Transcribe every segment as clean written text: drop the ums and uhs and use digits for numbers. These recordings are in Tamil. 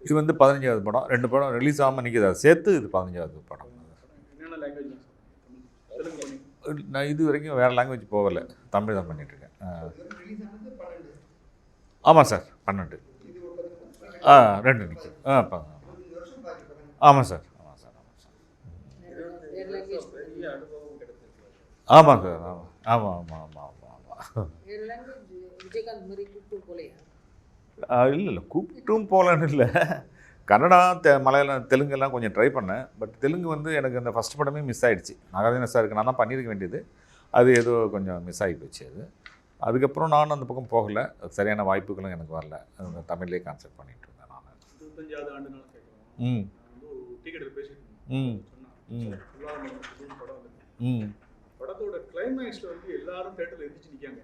இது வந்து 15வது படம். 2 படம் ரிலீஸ் ஆகாமல் நிற்கிது. அதை சேர்த்து இது 15வது படம். நான் இது வரைக்கும் வேறு லாங்குவேஜ் போகலை, தமிழ் தான் பண்ணிகிட்ருக்கேன். ஆமாம் சார், 12. 2 நிற்கிது. ஆமாம் சார். ஆமாம் சார். ஆமாம். இல்லை கூப்பிட்டும் போகலன்னு இல்லை. கன்னடா, மலையாளம், தெலுங்கெல்லாம் கொஞ்சம் ட்ரை பண்ணேன். பட் தெலுங்கு வந்து எனக்கு அந்த ஃபஸ்ட் படமே மிஸ் ஆகிடுச்சு. நாகார்ஜுன சாருக்கு நான் தான் பண்ணியிருக்க வேண்டியது. அது ஏதோ கொஞ்சம் மிஸ் ஆகி போச்சு. அதுக்கப்புறம் நானும் அந்த பக்கம் போகலை. சரியான வாய்ப்புகளும் எனக்கு வரல. தமிழ்லேயே கான்செப்ட் பண்ணிகிட்டு இருந்தேன் நான். 25வது ஆண்டு படத்தோட கிளைமேக்ஸ்ல வந்து எல்லாரும் தியேட்டர்ல எந்திரிச்சு நிக்காங்க.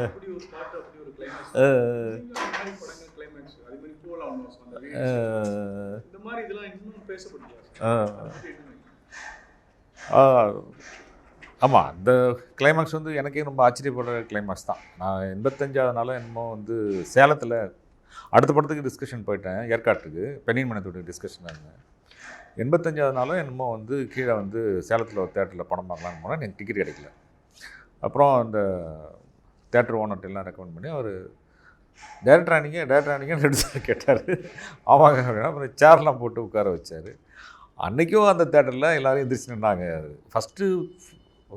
அப்படி ஒரு பாட்டு, அப்படி ஒரு கிளைமேக்ஸ். படங்கள் கிளைமேக்ஸ் அதே மாதிரி போலாம் இந்த மாதிரி இதெல்லாம் இன்னும் பேசப்படுது. ஆமாம், அந்த கிளைமேக்ஸ் வந்து எனக்கே ரொம்ப ஆச்சரியப்படுற கிளைமேக்ஸ் தான். நான் 85வது நாள் என்னமோ வந்து சேலத்தில் அடுத்த படத்துக்கு டிஸ்கஷன் போயிட்டேன். ஏற்காட்டுக்கு பெண்ணின் மனத்தோட டிஸ்கஷன் இருந்தேன். 85வது நாளும் என்னமோ வந்து கீழே வந்து சேலத்தில் ஒரு தேட்டரில் படம் பார்க்கலான்னு போனால் எனக்கு டிக்கெட் கிடைக்கல. அப்புறம் அந்த தேட்டர் ஓனர்ட்டெல்லாம் ரெக்கமெண்ட் பண்ணி அவர் டேரக்டர் ஆனிங்கன்னு 2 சார் கேட்டார். ஆமாங்க அப்படின்னா அப்புறம் சேர்லாம் போட்டு உட்கார வச்சார். அன்றைக்கும் அந்த தேட்டரில் எல்லோரும் எந்திரிச்சு நின்னாங்க. ஃபஸ்ட்டு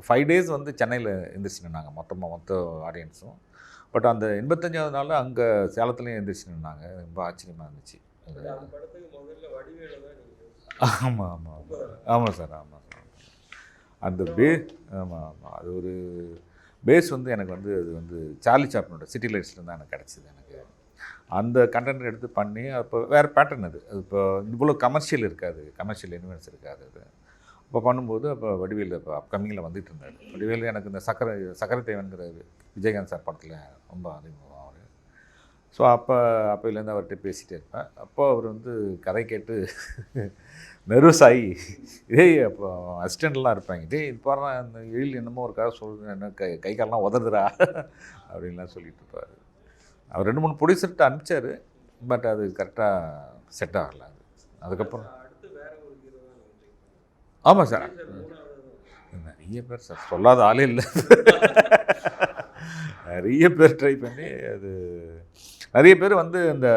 5 days வந்து சென்னையில் எந்திரிச்சு நின்னாங்க மொத்த ஆடியன்ஸும். பட் அந்த 85வது நாள் அங்கே சேலத்துலேயும் எந்திரிச்சு நின்னாங்க. ரொம்ப ஆச்சரியமாக இருந்துச்சு. ஆமாம் சார். அந்த ஆமாம் அது ஒரு பேஸ் வந்து எனக்கு வந்து அது வந்து சார்லி சாப்ளினோட சிட்டி லைட்ஸ்லேருந்து தான் எனக்கு கிடச்சிது. எனக்கு அந்த கண்டென்ட் எடுத்து பண்ணி அப்போ வேறு பேட்டர்ன் அது இப்போ இவ்வளோ கமர்ஷியல் இருக்காது, கமர்ஷியல் இன்வென்ஸ் இருக்காது. அது அப்போ பண்ணும்போது அப்போ வடிவேல் இப்போ அப்கமிங்கில் வந்துட்டு இருந்தார். வடிவேல் எனக்கு இந்த சக்கரை தேவன்கிற விஜயகாந்த் சார் படத்தில் ரொம்ப அறிமுகம் அவர். ஸோ அப்போலேருந்து அவர்கிட்ட பேசிகிட்டே இருப்பேன். அப்போ அவர் வந்து கதை கேட்டு நர்வஸ் ஆகி அப்போ அசிஸ்டண்ட்லாம் இருப்பாங்க, இது பாரு அந்த எழில் என்னமோ ஒரு கதை சொல்லுது, என்ன கை காலெலாம் உதறதுரா அப்படின்லாம் சொல்லிட்டு இருப்பார். அவர் 2-3 ப்ரொடியூசர்கிட்ட அனுப்பிச்சார். பட் அது கரெக்டாக செட் ஆகலை. அதுக்கப்புறம் ஆமாம் சார், நிறைய பேர் சார், சொல்லாத ஆளே இல்லை. நிறைய பேர் ட்ரை பண்ணி அது நிறைய பேர் வந்து இந்த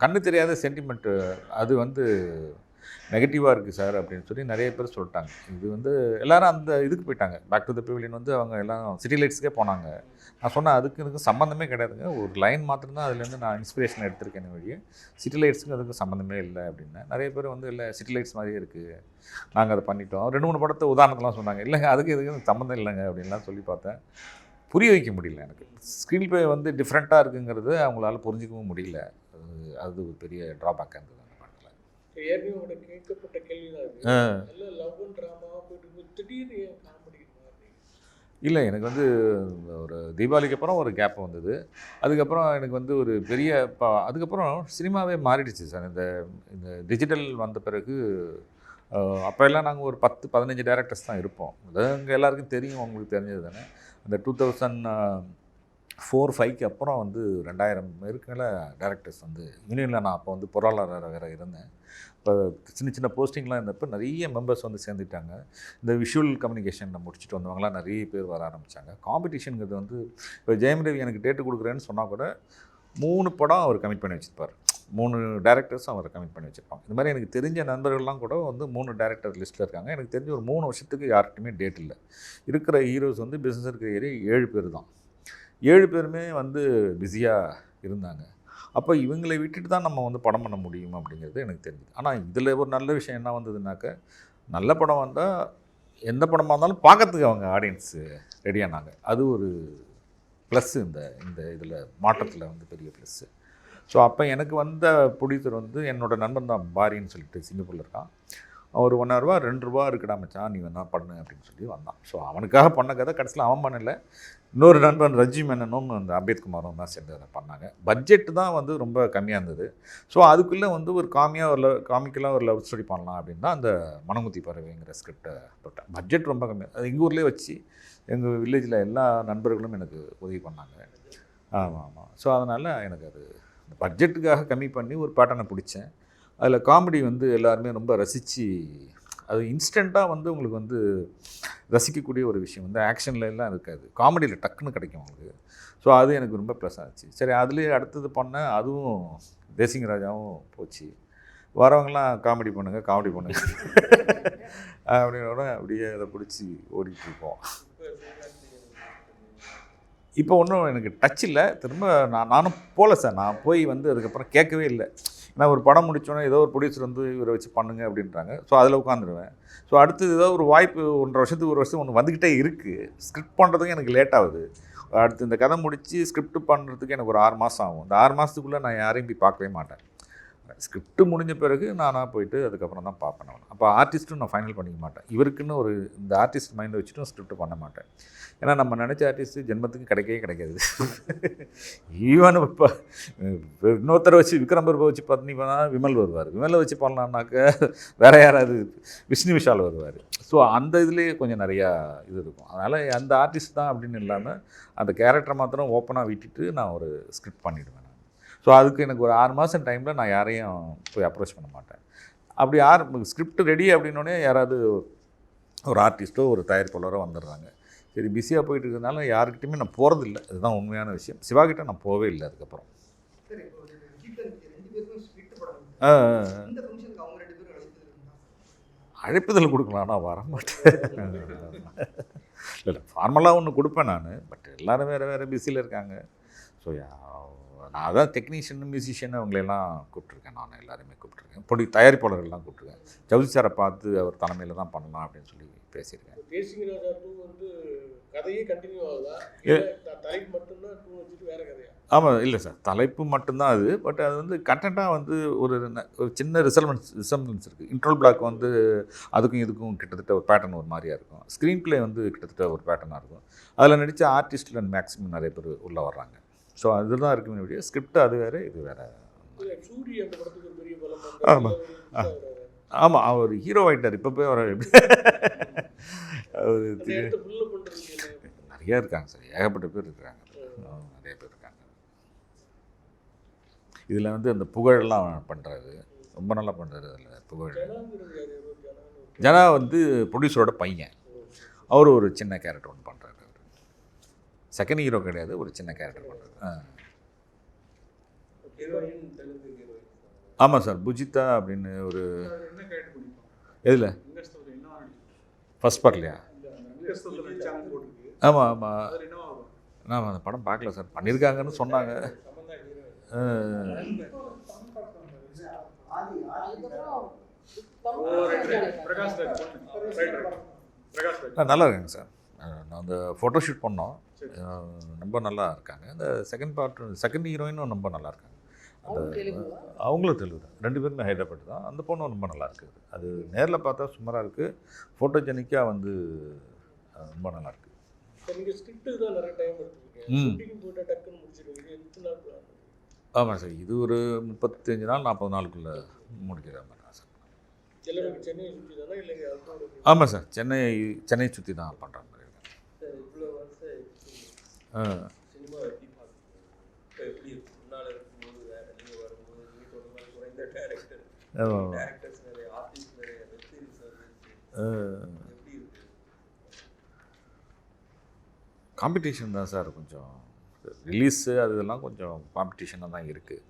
கண்ணு தெரியாத சென்டிமெண்ட்டு அது வந்து நெகட்டிவாக இருக்குது சார் அப்படின்னு சொல்லி நிறைய பேர் சொல்லிட்டாங்க. இது வந்து எல்லோரும் அந்த இதுக்கு போயிட்டாங்க. பேக் டு த பெவிலியன் வந்து அவங்க எல்லாம் சிட்டி லைட்ஸ்க்கே போனாங்க. நான் சொன்னேன் அதுக்கு சம்மந்தமே கிடையாதுங்க. ஒரு லைன் மாத்திரம்தான் அதுலேருந்து நான் இன்ஸ்பிரேஷன் எடுத்திருக்கேன் வழியே. சிட்டி லைட்ஸுக்கு அதுக்கு சம்மந்தமே இல்லை அப்படின்னேன். நிறைய பேர் வந்து இல்லை சிட்டி லைட்ஸ் மாதிரியே இருக்குது, நாங்கள் அதை பண்ணிட்டோம். 2-3 படத்தை உதாரணத்தெலாம் சொன்னாங்க. இல்லைங்க அதுக்கு எதுக்கு சம்மந்தம் இல்லைங்க அப்படின்லாம் சொல்லி பார்த்தேன். புரிய வைக்க முடியல எனக்கு. ஸ்க்ரீன் ப்ளே வந்து டிஃப்ரெண்ட்டாக இருக்குங்கிறது அவங்களால புரிஞ்சிக்கவும் முடியல. அது ஒரு பெரிய ட்ராபேக்காக இருந்தது அந்த படத்தில். ஏற்கனவே கேட்கப்பட்ட கேள்வி தான் லவ் அண்ட் ட்ராமா போயிட்டு திடீர்னு காமெடி இல்லை. எனக்கு வந்து ஒரு தீபாவளிக்கு அப்புறம் ஒரு கேப் வந்தது. அதுக்கப்புறம் எனக்கு வந்து ஒரு பெரிய அதுக்கப்புறம் சினிமாவே மாறிடுச்சு சார். இந்த டிஜிட்டல் வந்த பிறகு அப்போல்லாம் நாங்கள் ஒரு 10-15 டேரக்டர்ஸ் தான் இருப்போம். அது அங்கே எல்லாருக்கும் தெரியும், உங்களுக்கு தெரிஞ்சது தானே. அந்த 2004-05 அப்புறம் வந்து 2000 பேருக்கு மேலே டேரக்டர்ஸ் வந்து யூனியனில் நான் அப்போ வந்து பொருளாளராக வேறு இருந்தேன். இப்போ சின்ன போஸ்டிங்லாம் இருந்தப்போ நிறைய மெம்பர்ஸ் வந்து சேர்ந்துட்டாங்க. இந்த விஷுவல் கம்யூனிகேஷனில் முடிச்சுட்டு வந்தவங்களாம் நிறைய பேர் வர ஆரம்பித்தாங்க. காம்படிஷனுங்கிறது வந்து இப்போ ஜெயம் ரவி எனக்கு டேட்டு கொடுக்குறேன்னு சொன்னால் கூட 3 படம் அவர் கமிட் பண்ணி வச்சுருப்பார். 3 டேரக்டர்ஸும் அவரை கமிட் பண்ணி வச்சுருப்பாங்க. இந்த மாதிரி எனக்கு தெரிஞ்ச நண்பர்கள்லாம் கூட வந்து 3 டேரக்டர் லிஸ்ட்டில் இருக்காங்க. எனக்கு தெரிஞ்ச ஒரு 3 வருஷத்துக்கு யார்கிட்டையுமே டேட் இல்லை. இருக்கிற ஹீரோஸ் வந்து பிஸ்னஸ் இருக்கிற ஏரியா 7 பேர் தான். 7 பேருமே வந்து பிஸியாக இருந்தாங்க. அப்போ இவங்களை விட்டுட்டு தான் நம்ம வந்து படம் பண்ண முடியும் அப்படிங்கிறது எனக்கு தெரிஞ்சுது. ஆனால் இதில் ஒரு நல்ல விஷயம் என்ன வந்ததுனாக்க, நல்ல படம் வந்தால் எந்த படமாக இருந்தாலும் பார்க்கறதுக்கு அவங்க ஆடியன்ஸு ரெடியானாங்க. அது ஒரு ப்ளஸ்ஸு இந்த இதில் மாற்றத்தில் வந்து பெரிய ப்ளஸ்ஸு. ஸோ அப்போ எனக்கு வந்த ப்ரொடியூசர் வந்து என்னோடய நண்பன் தான், பாரின்னு சொல்லிட்டு சிங்கப்பூரில் இருக்கான். ஒரு ₹1.5 ₹2 இருக்குடா மச்சான், நீ வேணா பண்ணு அப்படின்னு சொல்லி வந்தான். ஸோ அவனுக்காக பண்ண கதை கடைசியில் அவன் பண்ணலை, இன்னொரு நண்பன் ரஜி மேனனும் அந்த அம்பேத்குமாரும் தான் சேர்ந்து அதை பண்ணாங்க. பட்ஜெட்டு தான் வந்து ரொம்ப கம்மியாக இருந்தது. ஸோ அதுக்குள்ளே வந்து ஒரு காமிக்கலாக ஒரு லவ் ஸ்டோரி பண்ணலாம் அப்படின்னு தான் அந்த மனமுத்தி பறவைங்கிற ஸ்கிரிப்டை போட்டேன். பட்ஜெட் ரொம்ப கம்மியாக, அது எங்கள் ஊர்லேயே வச்சு எங்கள் வில்லேஜில் எல்லா நண்பர்களும் எனக்கு உதவி பண்ணாங்க. ஆமாம். ஸோ அதனால் எனக்கு அது பட்ஜெட்டுக்காக கம்மி பண்ணி ஒரு பேட்டர்னை பிடிச்சேன். அதில் காமெடி வந்து எல்லாருமே ரொம்ப ரசித்து, அது இன்ஸ்டண்ட்டாக வந்து உங்களுக்கு வந்து ரசிக்கக்கூடிய ஒரு விஷயம் வந்து ஆக்ஷன்ல எல்லாம் இருக்காது, காமெடியில் டக்குன்னு கிடைக்கும் உங்களுக்கு. ஸோ அது எனக்கு ரொம்ப ப்ளஸ் ஆச்சு. சரி, அதுலேயே அடுத்தது பண்ணேன், அதுவும் தேசிங்க ராஜாவும் போச்சு. வரவங்களாம் காமெடி பண்ணுங்க காமெடி பண்ணுங்க அப்படின்னோட அப்படியே அதை பிடிச்சி ஓடிட்டுருப்போம். இப்போ ஒன்றும் எனக்கு டச் இல்லை. திரும்ப நானும் போகல சார். நான் போய் வந்து அதுக்கப்புறம் கேட்கவே இல்லை. ஏன்னா ஒரு படம் முடித்தோன்னே ஏதோ ஒரு ப்ரொடியூசர் வந்து இவரை வச்சு பண்ணுங்க அப்படின்றாங்க. ஸோ அதில் உட்காந்துருவேன். ஸோ அடுத்தது ஏதோ ஒரு வாய்ப்பு 1.5 வருஷத்துக்கு 1 வருஷம் ஒன்று வந்துக்கிட்டே இருக்குது. ஸ்கிரிப்ட் பண்ணுறதுக்கு எனக்கு லேட் ஆகுது. அடுத்து இந்த கதை முடித்து ஸ்கிரிப்ட் பண்ணுறதுக்கு எனக்கு ஒரு 6 மாதம் ஆகும். இந்த 6 மாதத்துக்குள்ளே நான் யாரையும் போய் பார்க்கவே மாட்டேன். ஸ்கிரிப்ட் முடிஞ்ச பிறகு நானாக போயிட்டு அதுக்கப்புறம் தான் பார்ப்பேன். நான் அப்போ ஆர்டிஸ்ட்டும் நான் ஃபைனல் பண்ணிக்க மாட்டேன். இவருக்குன்னு ஒரு இந்த ஆர்டிஸ்ட் மைண்டை வச்சுட்டும் ஸ்கிரிப்ட் பண்ண மாட்டேன். ஏன்னா நம்ம நினச்ச ஆர்டிஸ்ட்டு ஜென்மத்துக்கு கிடைக்கவே கிடைக்காது. ஈவன் இப்போ இன்னொருத்தரை வச்சு விக்ரம் பிரபு வச்சு பார்த்தீங்கன்னா விமல் வருவார். விமலை வச்சு பண்ணலான்னாக்க வேறு யாராவது விஷ்ணு விஷால் வருவார். ஸோ அந்த இதுலேயே கொஞ்சம் நிறையா இது இருக்கும். அதனால் அந்த ஆர்டிஸ்ட் தான் அப்படின்னு இல்லாமல் அந்த கேரக்டரை மாத்திரம் ஓப்பனாக விட்டுட்டு நான் ஒரு ஸ்கிரிப்ட் பண்ணிவிடுவேன். ஸோ அதுக்கு எனக்கு ஒரு 6 மாதம் டைமில் நான் யாரையும் போய் அப்ரோச் பண்ண மாட்டேன். அப்படி ஸ்கிரிப்ட் ரெடி அப்படின்னோடனே யாராவது ஒரு ஆர்டிஸ்ட்டோ ஒரு தயாரிப்பாளரோ வந்துடுறாங்க. சரி, பிஸியாக போயிட்டு இருக்கிறதுனால யாருக்கிட்டையுமே நான் போகிறதில்ல. அதுதான் உண்மையான விஷயம். சிவாகிட்ட நான் போகவே இல்லை அதுக்கப்புறம். அழைப்புதல் கொடுக்கலாம், நான் வரமாட்டேன். இல்லை, ஃபார்மலாக ஒன்று கொடுப்பேன் நான். பட் எல்லோரும் வேறு வேறு பிஸியில் இருக்காங்க. ஸோ நான் அதான் டெக்னீஷியன், மியூசிஷியன் அவங்களெல்லாம் கூப்பிட்ருக்கேன். நான் எல்லாருமே கூப்பிட்ருக்கேன். தயாரிப்பாளர்கள்லாம் கூப்பிட்ருக்கேன். ஜவுதி சாரை பார்த்து அவர் தலைமையில் தான் பண்ணலாம் அப்படின்னு சொல்லி பேசியிருக்கேன். தேசிங்க ராஜா 2 வந்து கதையே கண்டினியூ ஆகுதா? தலைப்பு மட்டும்தான் 2 வச்சுட்டு வேறு கதையா? ஆமாம், இல்லை சார், தலைப்பு மட்டும்தான் அது. பட் அது வந்து கண்டென்ட்டாக வந்து ஒரு சின்ன ரிசம்பலன்ஸ் இருக்குது. இன்ட்ரோல் பிளாக் வந்து அதுக்கும் இதுக்கும் கிட்டத்தட்ட ஒரு பேட்டர்ன் ஒரு மாதிரியாக இருக்கும். ஸ்க்ரீன் ப்ளே வந்து கிட்டத்தட்ட ஒரு பேட்டர்னாக இருக்கும். அதில் நடித்த ஆர்டிஸ்டில் மேக்ஸிமம் நிறைய பேர் உள்ளே வர்றாங்க. ஸோ அதுதான் இருக்குமே ஒழிய ஸ்கிரிப்ட் அது வேறு, இது வேறு. சூரிய அந்த படத்துக்கு ஒரு பெரிய பலம். ஆமாம் ஆமாம், அவர் ஹீரோ ஆகிட்டார். இப்போ போய் அவர் நிறையா இருக்காங்க சார், ஏகப்பட்ட பேர் இருக்கிறாங்க. நிறைய பேர் இருக்காங்க. இதில் வந்து அந்த புகழெல்லாம் பண்ணுறாரு, ரொம்ப நல்லா பண்ணுறாரு. அதில் புகழ் ஜனா வந்து ப்ரொடியூசரோட பையன். அவர் ஒரு சின்ன கேரக்டர் ஒன்று பண்ணுறாரு. அவர் செகண்ட் ஹீரோ கிடையாது, ஒரு சின்ன கேரக்டர் பண்ணுறாரு. ஆமாம் சார், புஜிதா அப்படின்னு ஒரு எதில் ஃபஸ்ட் பார்ட்லையா? ஆமாம் ஆமாம், நான் அந்த படம் பார்க்கல சார். பண்ணியிருக்காங்கன்னு சொன்னாங்க. நல்லா இருக்காங்க சார். நான் அந்த ஃபோட்டோ ஷூட் பண்ணோம், ரொம்ப நல்லா இருக்காங்க. அந்த செகண்ட் ஹீரோயினும் ரொம்ப நல்லா இருக்காங்க. அவங்களும் தெலுங்கு தான், 2 பேருமே ஹைதராபாத் தான். அந்த பொண்ணும் ரொம்ப நல்லா இருக்குது. அது நேரில் பார்த்தா சுமாராக இருக்குது, ஃபோட்டோஜெனிக்காக வந்து ரொம்ப நல்லா இருக்குது. ஆமாம் சார், இது ஒரு 35 நாள் 40 நாளுக்குள்ளே முடிக்கிற மாதிரி தான் சார். ஆமாம் சார், சென்னை சுற்றி தான் பண்ணுற மாதிரி இருக்கேன். காம்படிஷன் தான் சார். கொஞ்சம் ரிலீஸு அது இதெல்லாம் கொஞ்சம் காம்படிஷனாக தான் இருக்குது.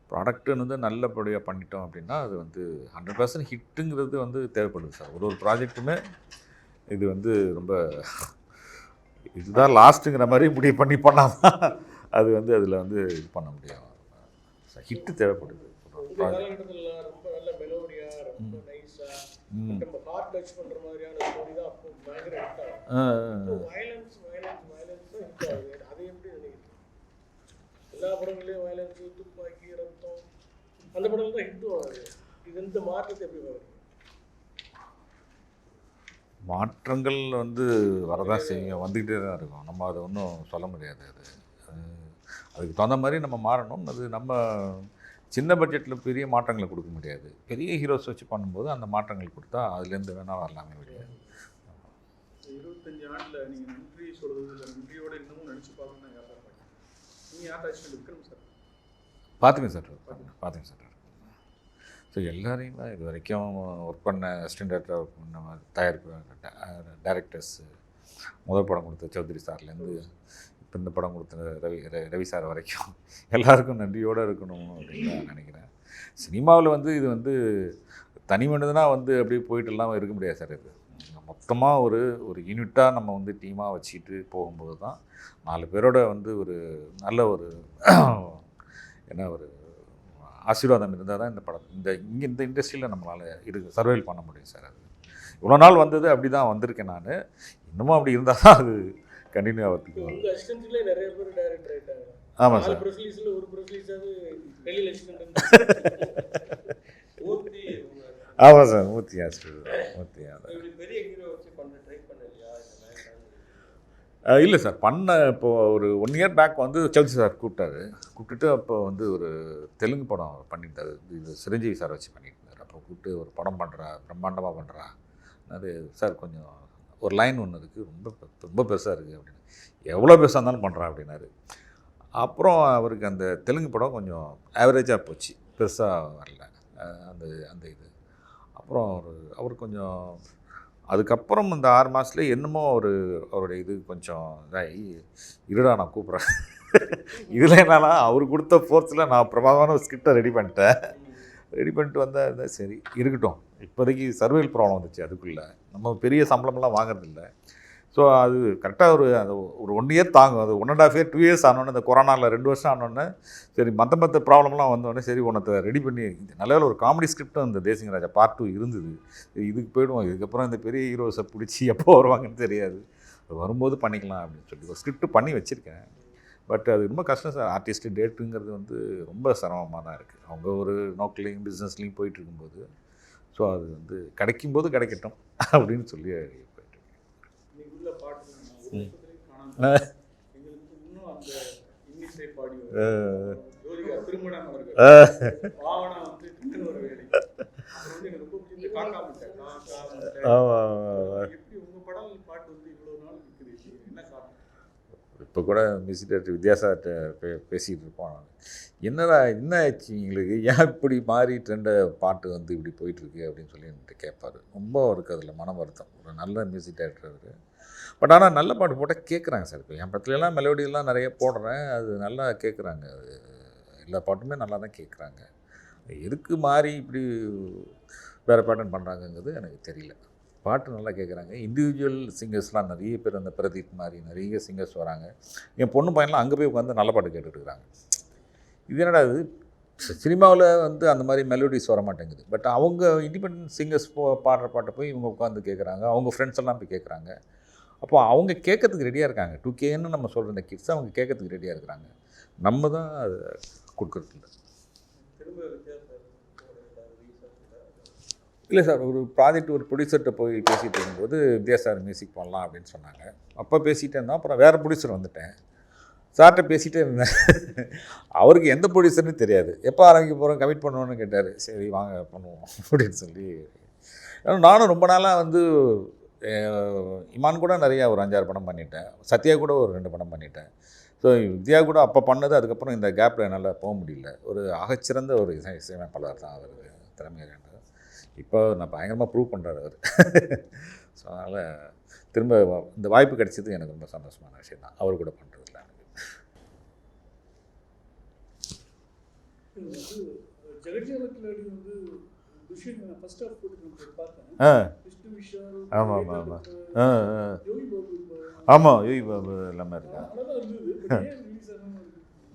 ப்ராடக்ட்டுன்னு வந்து நல்லபடியாக பண்ணிட்டோம் அப்படின்னா அது வந்து 100% ஹிட்டுங்கிறது வந்து தேவைப்படுது சார். ஒரு ப்ராஜெக்ட்டுமே இது வந்து ரொம்ப இதுதான் லாஸ்ட்டுங்கிற மாதிரி முடிவு பண்ணால் தான் அது வந்து அதில் வந்து இது பண்ண முடியும். ஹிட்டு தேவைப்படுது. மாற்றங்கள் வந்து வரதான் செய்யும், வந்துக்கிட்டே தான் இருக்கும். நம்ம அதை ஒன்றும் சொல்ல முடியாது. அதுக்கு தகுந்த மாதிரி நம்ம மாறணும். அது நம்ம சின்ன பட்ஜெட்டில் பெரிய மாற்றங்களை கொடுக்க முடியாது. பெரிய ஹீரோஸ் வச்சு பண்ணும்போது அந்த மாற்றங்கள் கொடுத்தா அதுலேருந்து வேணால் வரலாமே முடியாது. 25 ஆண்டில் நீங்கள் நன்றி சொல்கிறது இல்லை, நன்றியோடு இன்னமும் நினச்சி பார்க்கணும்னா யாராக நீங்கள் யார் விக்ரம் சார் பார்த்துக்கேன் சார், பார்த்துக்கேன் சார். ஸோ எல்லாரையும் தான் இது வரைக்கும் ஒர்க் பண்ண அசிஸ்டன்ட் டேரக்டர் ஒர்க் பண்ண தயாரிப்பு டைரக்டர்ஸு, முதல் படம் கொடுத்த சௌத்ரி சார்லேருந்து இப்போ இந்த படம் கொடுத்த ரவி சார் வரைக்கும் எல்லாருக்கும் நன்றியோடு இருக்கணும் அப்படின்னு நான் நினைக்கிறேன். சினிமாவில் வந்து இது வந்து தனி மனிதனாக வந்து அப்படியே போயிட்டுலாம் இருக்க முடியாது சார். இது மொத்தமாக ஒரு யூனிட்டாக நம்ம வந்து டீமாக வச்சுக்கிட்டு போகும்போது தான் 4 பேரோட வந்து ஒரு நல்ல ஒரு என்ன ஒரு ஆசீர்வாதம் இருந்தால் தான் இந்த படம் இந்த இண்டஸ்ட்ரியில் நம்மளால் சர்வைவ் பண்ண முடியும் சார். அது இவ்வளோ நாள் வந்தது அப்படி தான் வந்திருக்கேன் நான். இன்னமும் அப்படி இருந்தால் தான் அது கண்டினியூ ஆகிறதுக்கு. உங்கள் அசிஸ்டன்ட்ஸ்லேயே நிறைய பேர் டைரக்டர் ஆகிட்டாங்க. ஆமாம் சார். ப்ரெஸ் ரிலீஸில் ஒரு ப்ரெஸ் ரிலீஸாவது வெளியில் அசிஸ்டன்ட். ஆமாம் சார். மூர்த்தி பெரிய ஹீரோ வச்சு பண்ண ட்ரை பண்ணலையா? இல்லை சார், இப்போது ஒரு 1 இயர் பேக் வந்து சௌத்ரி சார் கூப்பிட்டுட்டு அப்போ வந்து ஒரு தெலுங்கு படம் பண்ணியிருந்தார். இது சிரஞ்சீவி சார் வச்சு பண்ணிட்டு இருந்தார். அப்போ கூப்பிட்டு ஒரு படம் பண்ணுறா, பிரம்மாண்டமாக பண்ணுறா, அது சார் கொஞ்சம் ஒரு லைன் ஒன்று இருக்குது, ரொம்ப பெருசாக இருக்குது அப்படின்னு. எவ்வளோ பெருசாக இருந்தாலும் பண்ணுறா அப்படின்னாரு. அப்புறம் அவருக்கு அந்த தெலுங்கு படம் கொஞ்சம் ஆவரேஜாக போச்சு, பெருசாக வரல அந்த இது. அப்புறம் அவர் கொஞ்சம் அதுக்கப்புறம் இந்த 6 மாதத்துல என்னமோ அவருடைய இது கொஞ்சம் இதாகி, இருடா நான் கூப்பிட்றேன் இதில் என்னன்னா அவர் கொடுத்த ஃபோர்ஸில் நான் பிரமாதமான ஒரு ஸ்கிரிப்டை ரெடி பண்ணிட்டு வந்தால் சரி இருக்கட்டும். இப்போதைக்கு சர்வைவல் ப்ராப்ளம் வந்துச்சு, அதுக்குள்ளே நம்ம பெரிய சம்பளம்லாம் வாங்குறதில்ல. ஸோ அது கரெக்டாக ஒரு 1 இயர் தாங்கும். அது 1.5 இயர் 2 இயர்ஸ் ஆனோடனே, இந்த கொரோனாவில் 2 வருஷம் ஆனோடனே சரி மற்ற ப்ராப்ளம்லாம் வந்தோடனே சரி உனத்தை ரெடி பண்ணி நல்ல ஒரு காமெடி ஸ்கிரிப்டும் இந்த தேசிங்க ராஜா பார்ட் 2 இருந்தது. இதுக்கு போய்டுவோம், இதுக்கப்புறம் இந்த பெரிய ஹீரோஸை பிடிச்சி எப்போ வருவாங்கன்னு தெரியாது, வரும்போது பண்ணிக்கலாம் அப்படின்னு சொல்லி ஒரு ஸ்கிரிப்ட் பண்ணி வச்சுருக்கேன். பட் அது ரொம்ப கஷ்டம் சார். ஆர்டிஸ்ட் டேட்டுங்கிறது வந்து ரொம்ப சிரமமாக தான் இருக்குது. அவங்க ஒரு நோக்கிலையும் பிஸ்னஸ்லேயும் போயிட்டு இருக்கும்போது, ஸோ அது வந்து கிடைக்கும்போது கிடைக்கட்டும் அப்படின்னு சொல்லி இப்போ கூட மியூசிக் டைரக்டர் வித்யாசார்கிட்ட பேசிகிட்டு இருப்போம். என்னடா என்ன ஆச்சு எங்களுக்கு, ஏன் இப்படி மாறி ட்ரெண்டை பாட்டு வந்து இப்படி போயிட்டுருக்கு அப்படின்னு சொல்லி என்கிட்ட கேட்பார். ரொம்ப அவருக்கு அதில் மன வருத்தம். ஒரு நல்ல மியூசிக் டைரக்டர் அவர். பட் ஆனால் நல்ல பாட்டு போட்டால் கேட்குறாங்க சார். இப்போ என் படத்துலலாம் மெலோடியெல்லாம் நிறைய போடுறேன், அது நல்லா கேட்குறாங்க. அது எல்லா பாட்டுமே நல்லா தான் கேட்குறாங்க. எதுக்கு மாறி இப்படி வேறு பேட்டர்ன் பண்ணுறாங்கங்கிறது எனக்கு தெரியல. பாட்டு நல்லா கேட்குறாங்க. இண்டிவிஜுவல் சிங்கர்ஸ்லாம் நிறைய பேர், அந்த பிரதீப் மாதிரி நிறைய சிங்கர்ஸ் வராங்க. என் பொண்ணு பையன்லாம் அங்கே போய் உட்காந்து நல்ல பாட்டு கேட்டுட்ருக்குறாங்க. இது என்னடா இது, சினிமாவில் வந்து அந்த மாதிரி மெலோடிஸ் வர மாட்டேங்குது. பட் அவங்க இண்டிபெண்டன்ட் சிங்கர்ஸ் பாடுற பாட்டை போய் இவங்க உட்காந்து கேட்குறாங்க. அவங்க ஃப்ரெண்ட்ஸ் எல்லாம் போய் கேட்குறாங்க. அப்போ அவங்க கேட்கறதுக்கு ரெடியாக இருக்காங்க. 2Kன்னு நம்ம சொல்கிற இந்த கிட்ஸ் அவங்க கேட்கறதுக்கு ரெடியாக இருக்கிறாங்க. நம்ம தான் அதை கொடுக்குறது இல்லை. இல்லை சார், ஒரு ப்ராஜெக்ட் ஒரு ப்ரொடியூசர்கிட்ட போய் பேசிகிட்டு இருக்கும்போது வித்யாசார் மியூசிக் பண்ணலாம் அப்படின்னு சொன்னாங்க. அப்போ பேசிகிட்டே இருந்தால் அப்புறம் வேறு ப்ரொடியூசர் வந்துட்டேன். சார்கிட்ட பேசிகிட்டே இருந்தேன். அவருக்கு எந்த ப்ரொடியூசர்னு தெரியாது. எப்போ ஆரம்பிக்க போகிறோம், கமிட் பண்ணுவோன்னு கேட்டார். சரி வாங்க பண்ணுவோம் அப்படின்னு சொல்லி. நானும் ரொம்ப நாளாக வந்து இமான் கூட நிறையா ஒரு 5-6 படம் பண்ணிட்டேன். சத்யா கூட ஒரு 2 படம் பண்ணிட்டேன். ஸோ வித்யா கூட அப்போ பண்ணது, அதுக்கப்புறம் இந்த கேப்பில் என்னால் போக முடியல. ஒரு ஆகச்சிறந்த ஒரு இசையமைப்பாளர் தான் அவர், திறமையாக. இப்போ நான் பயங்கரமாக ப்ரூவ் பண்ணுறாரு அவர். ஸோ அதனால் திரும்ப இந்த வாய்ப்பு கிடைச்சது எனக்கு ரொம்ப சந்தோஷமான விஷயம் தான், அவர் கூட பண்ணுறதுல. ஆமாம் ஆமாம் ஆமாம் ஆமாம் யோகி பாபு எல்லாமே இருக்கா,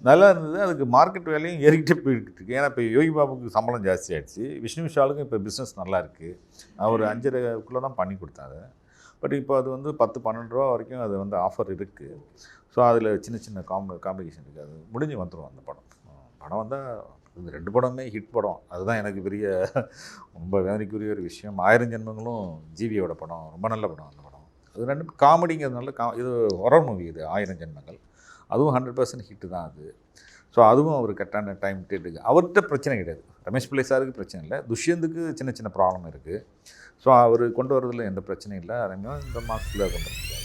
நல்லா இருந்தது. அதுக்கு மார்க்கெட் வேலையும் ஏறிக்கிட்டே போயிட்டு இருக்கு. ஏன்னா இப்போ யோகி பாபுக்கு சம்பளம் ஜாஸ்தி ஆகிடுச்சு. விஷ்ணு விஷாலுக்கும் இப்போ பிஸ்னஸ் நல்லா இருக்குது. அவர் 5.5 தான் பண்ணி கொடுத்தாரு. பட் இப்போ அது வந்து 10-12 ரூபா வரைக்கும் அது வந்து ஆஃபர் இருக்குது. ஸோ அதில் சின்ன காம்படிஷன் இருக்குது. அது முடிஞ்சு வந்துடும் அந்த படம் வந்தால். இந்த 2 படமே ஹிட் படம். அதுதான் எனக்கு பெரிய ரொம்ப வேதனைக்குரிய ஒரு விஷயம். 1000 ஜென்மங்களும் ஜிவியோட படம், ரொம்ப நல்ல படம் அந்த படம். அது 2 காமெடிங்கிறதுனால இது ஹொரர் மூவி. இது 1000 ஜென்மங்கள் அதுவும் 100% ஹிட்டு தான் அது. ஸோ அதுவும் அவர் கரெக்டான டைம் டேட்டுக்கு. அவர்கிட்ட பிரச்சனை கிடையாது. ரமேஷ் பிள்ளை சாருக்கு பிரச்சனை இல்லை. துஷ்யந்துக்கு சின்ன ப்ராப்ளம் இருக்குது. ஸோ அவர் கொண்டு வரதில் எந்த பிரச்சனையும் இல்லை. அதனால இந்த மாதத்தில் கொண்டு வரது.